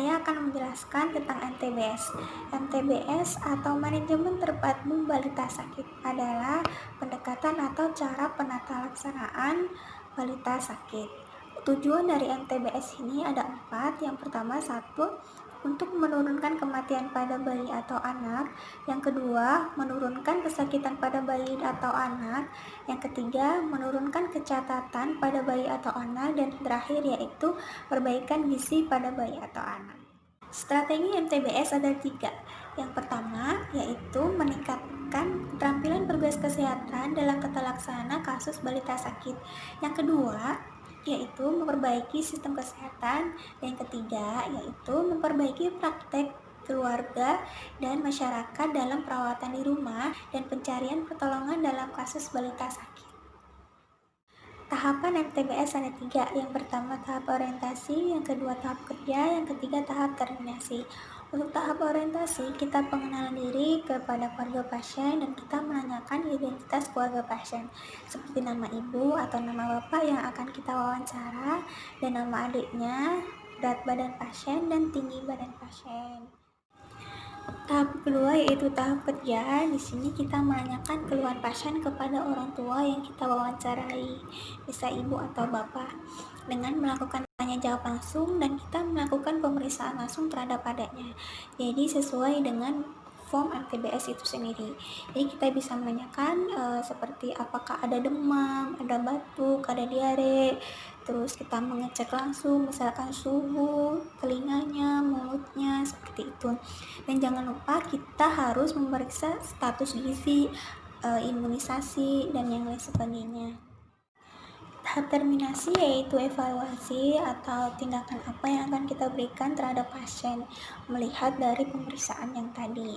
saya akan menjelaskan tentang MTBS. MTBS atau Manajemen Terpadu Balita Sakit adalah pendekatan atau cara penata laksanaan balita sakit. Tujuan dari MTBS ini ada 4. Yang pertama, 1. Untuk menurunkan kematian pada bayi atau anak. Yang kedua, menurunkan kesakitan pada bayi atau anak. Yang ketiga, menurunkan kecacatan pada bayi atau anak. Dan terakhir yaitu perbaikan gizi pada bayi atau anak. Strategi MTBS ada 3. Yang pertama yaitu meningkatkan keterampilan petugas kesehatan dalam tata laksana kasus balita sakit. Yang kedua yaitu memperbaiki sistem kesehatan. Dan yang ketiga yaitu memperbaiki praktek keluarga dan masyarakat dalam perawatan di rumah dan pencarian pertolongan dalam kasus balita sakit. Tahapan MTBS ada 3. Yang pertama tahap orientasi, yang kedua tahap kerja, yang ketiga tahap terminasi. Untuk tahap orientasi, kita pengenalan diri kepada keluarga pasien dan kita menanyakan identitas keluarga pasien, seperti nama ibu atau nama bapak yang akan kita wawancara, dan nama adiknya, berat badan pasien, dan tinggi badan pasien. Tahap kedua yaitu tahap kerja. Di sini kita menanyakan keluhan pasien kepada orang tua yang kita wawancarai, bisa ibu atau bapak, dengan melakukan tanya jawab langsung dan kita melakukan pemeriksaan langsung terhadap adanya. Jadi sesuai dengan form MTBS itu sendiri. Jadi kita bisa menanyakan seperti apakah ada demam, ada batuk, ada diare. Terus kita mengecek langsung misalkan suhu, telinganya, mulutnya, seperti itu. Dan jangan lupa kita harus memeriksa status gizi, imunisasi, dan yang lain sebagainya. Tahap terminasi yaitu evaluasi atau tindakan apa yang akan kita berikan terhadap pasien melihat dari pemeriksaan yang tadi.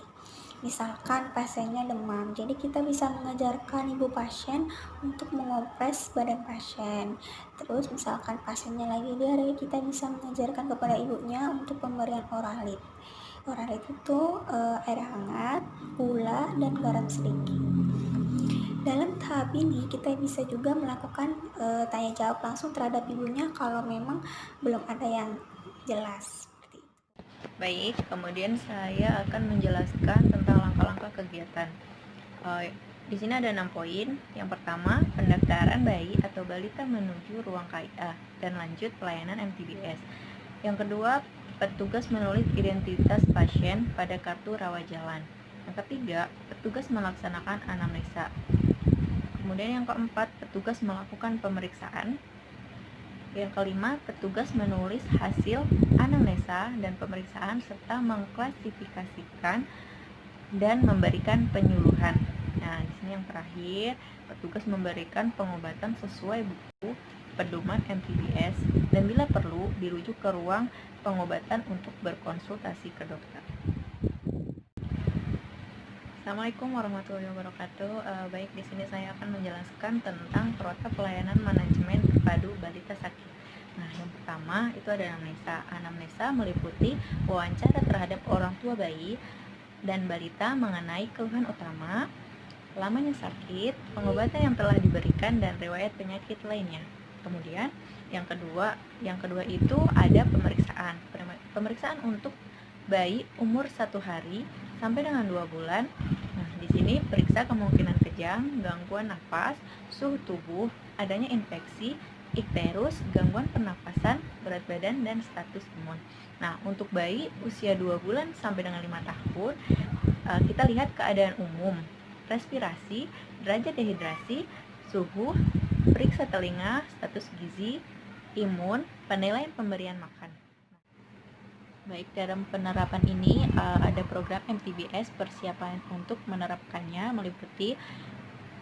Misalkan pasiennya demam, jadi kita bisa mengajarkan ibu pasien untuk mengompres badan pasien. Terus misalkan pasiennya lagi diare, kita bisa mengajarkan kepada ibunya untuk pemberian oralit. Oralit itu air hangat, gula, dan garam sedikit. Dalam tahap ini kita bisa juga melakukan tanya jawab langsung terhadap ibunya kalau memang belum ada yang jelas. Baik, kemudian saya akan menjelaskan tentang langkah-langkah kegiatan. Di sini ada 6 poin. Yang pertama, pendaftaran bayi atau balita menuju ruang KIA dan lanjut pelayanan MTBS. Yang kedua, petugas menulis identitas pasien pada kartu rawat jalan. Yang ketiga, petugas melaksanakan anamnesa. Kemudian yang keempat, petugas melakukan pemeriksaan. Yang kelima, petugas menulis hasil anamnesa dan pemeriksaan serta mengklasifikasikan dan memberikan penyuluhan. Nah, di sini yang terakhir, petugas memberikan pengobatan sesuai buku pedoman MTBS dan bila perlu dirujuk ke ruang pengobatan untuk berkonsultasi ke dokter. Assalamualaikum warahmatullahi wabarakatuh. Baik, di sini saya akan menjelaskan tentang protap pelayanan manajemen terpadu balita sakit. Nah, yang pertama itu ada anamnesa. Anamnesa meliputi wawancara terhadap orang tua bayi dan balita mengenai keluhan utama, lamanya sakit, pengobatan yang telah diberikan dan riwayat penyakit lainnya. Kemudian yang kedua itu ada pemeriksaan. Pemeriksaan untuk bayi umur 1 hari sampai dengan 2 bulan. Nah, di sini periksa kemungkinan kejang, gangguan nafas, suhu tubuh, adanya infeksi, ikterus, gangguan pernapasan, berat badan, dan status imun. Nah, untuk bayi usia 2 bulan sampai dengan 5 tahun, kita lihat keadaan umum, respirasi, derajat dehidrasi, suhu, periksa telinga, status gizi, imun, penilaian pemberian makan. Baik, dalam penerapan ini ada program MTBS. Persiapan untuk menerapkannya meliputi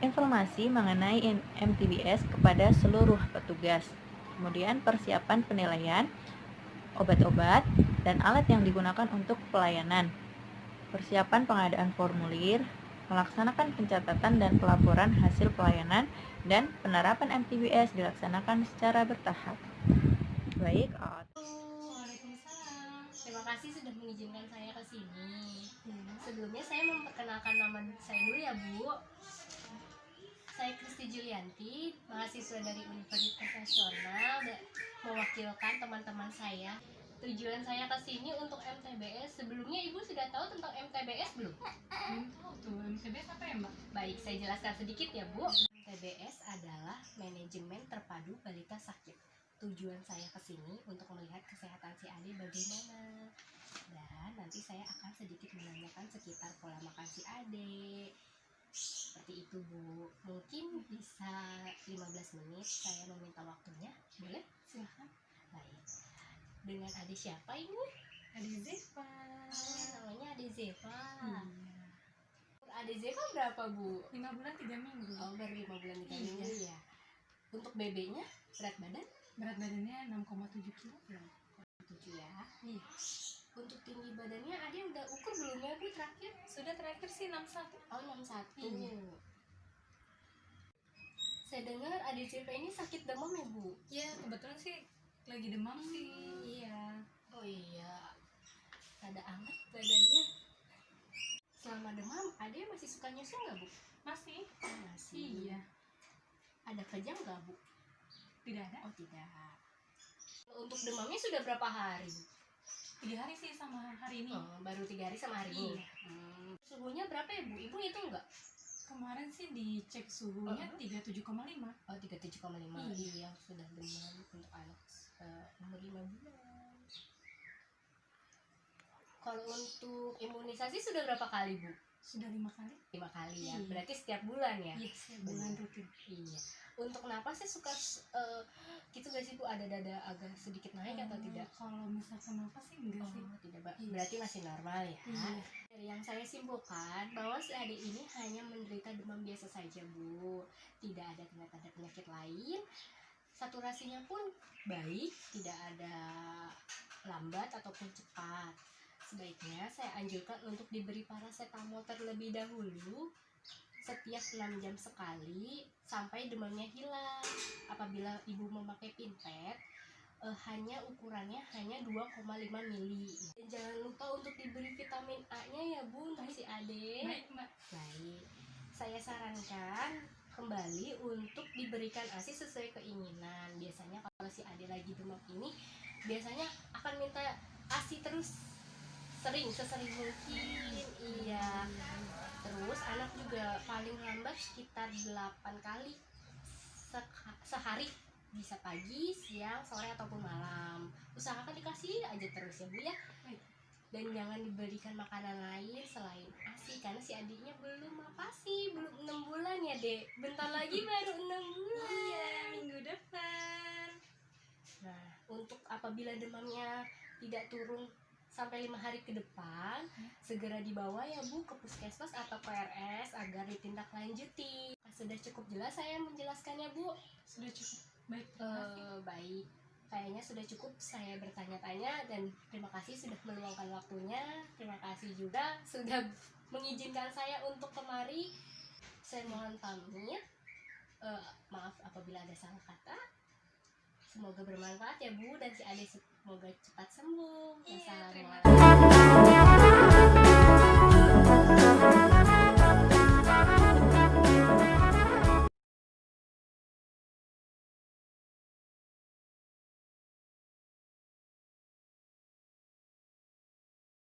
informasi mengenai MTBS kepada seluruh petugas, kemudian persiapan penilaian, obat-obat, dan alat yang digunakan untuk pelayanan, persiapan pengadaan formulir, melaksanakan pencatatan dan pelaporan hasil pelayanan, dan penerapan MTBS dilaksanakan secara bertahap. Baik, terima kasih sudah mengizinkan saya ke sini. Sebelumnya saya memperkenalkan nama saya dulu ya, Bu. Saya Kristi Julianti, mahasiswa dari Universitas Nasional, mewakilkan teman-teman saya. Tujuan saya ke sini untuk MTBS. Sebelumnya Ibu sudah tahu tentang MTBS belum? Belum tahu tuh MTBS apa ya Mbak? Baik, saya jelaskan sedikit ya Bu. MTBS adalah Manajemen Terpadu Balita Sakit. Tujuan saya ke sini untuk melihat kesehatan si Ade bagaimana. Dan nanti saya akan sedikit menanyakan sekitar pola makan si Ade. Seperti itu Bu. Mungkin bisa 15 menit saya meminta waktunya. Boleh? Silahkan. Baik. Dengan Ade siapa ini? Ade Zefa. Namanya Ade Zefa. Iya. Ade Zefa berapa Bu? 5 bulan 3 minggu. Oh, baru 5 bulan 3 Iya. minggu ya. Untuk BB-nya berat badan Berat badannya 6,7 kilo. 7 ya. Iya. Untuk tinggi badannya Ade udah ukur belum ya Bu terakhir? Sudah terakhir sih 61. Oh, 61. Iya. Saya dengar Ade Zefa ini sakit demam ya Bu? Ya kebetulan sih lagi demam sih. Iya. Oh iya. Rada anget badannya. Selama demam Ade masih suka nyusu nggak Bu? Masih? Oh, masih. Iya. Ada kejang nggak Bu? Tidak ada. Oh tidak. Untuk demamnya sudah berapa hari? 3 hari sih sama hari ini. Oh, baru 3 hari sama hari ini. Iya. Suhunya berapa ya Bu? Ibu itu enggak? Kemarin sih dicek suhunya 37,5. Oh 37,5. Iya. Yang sudah demam untuk anak umur 5 bulan. Kalau untuk imunisasi sudah berapa kali Bu? Sudah 5 kali. 5 kali ya. Iya. Berarti setiap bulan ya? Iya, bulan rutin. Iya. Untuk napas sih suka gitu gak sih Bu? Ada dada agak sedikit naik atau tidak? Kalau misalkan apa sih enggak sih. Oh, tidak, Mbak. Iya. Berarti masih normal ya. Iya. Dari yang saya simpulkan bahwa si adik ini hanya menderita demam biasa saja, Bu. Tidak ada tanda-tanda penyakit lain. Saturasinya pun baik, tidak ada lambat ataupun cepat. Sebaiknya saya anjurkan untuk diberi paracetamol terlebih dahulu setiap 6 jam sekali sampai demamnya hilang. Apabila ibu memakai pinpet, hanya ukurannya hanya 2,5 mili. Dan jangan lupa untuk diberi vitamin A-nya ya Bu untuk si Ade. Baik Mbak. Baik. Saya sarankan kembali untuk diberikan ASI sesuai keinginan. Biasanya kalau si Ade lagi demam ini biasanya akan minta ASI terus sesering mungkin. Iya. Terus anak juga paling lambat sekitar 8 kali sehari, bisa pagi, siang, sore ataupun malam. Usahakan dikasih aja terus ya Bu ya. Dan jangan diberikan makanan lain selain ASI karena si adiknya belum apa sih, belum 6 bulan ya Dek. Bentar lagi baru 6 bulan. Iya, minggu depan. Nah, untuk apabila demamnya tidak turun sampai 5 hari ke depan, segera dibawa ya Bu ke puskesmas atau PRS agar ditindaklanjuti. Sudah cukup jelas saya menjelaskannya Bu? Sudah cukup. Baik. Terima kasih. Baik, kayaknya sudah cukup saya bertanya-tanya dan terima kasih sudah meluangkan waktunya. Terima kasih juga sudah mengizinkan saya untuk kemari. Saya mohon pamit. Maaf apabila ada salah kata. Semoga bermanfaat ya Bu dan si Ade semoga cepat sembuh. Iya, Wassalamualaikum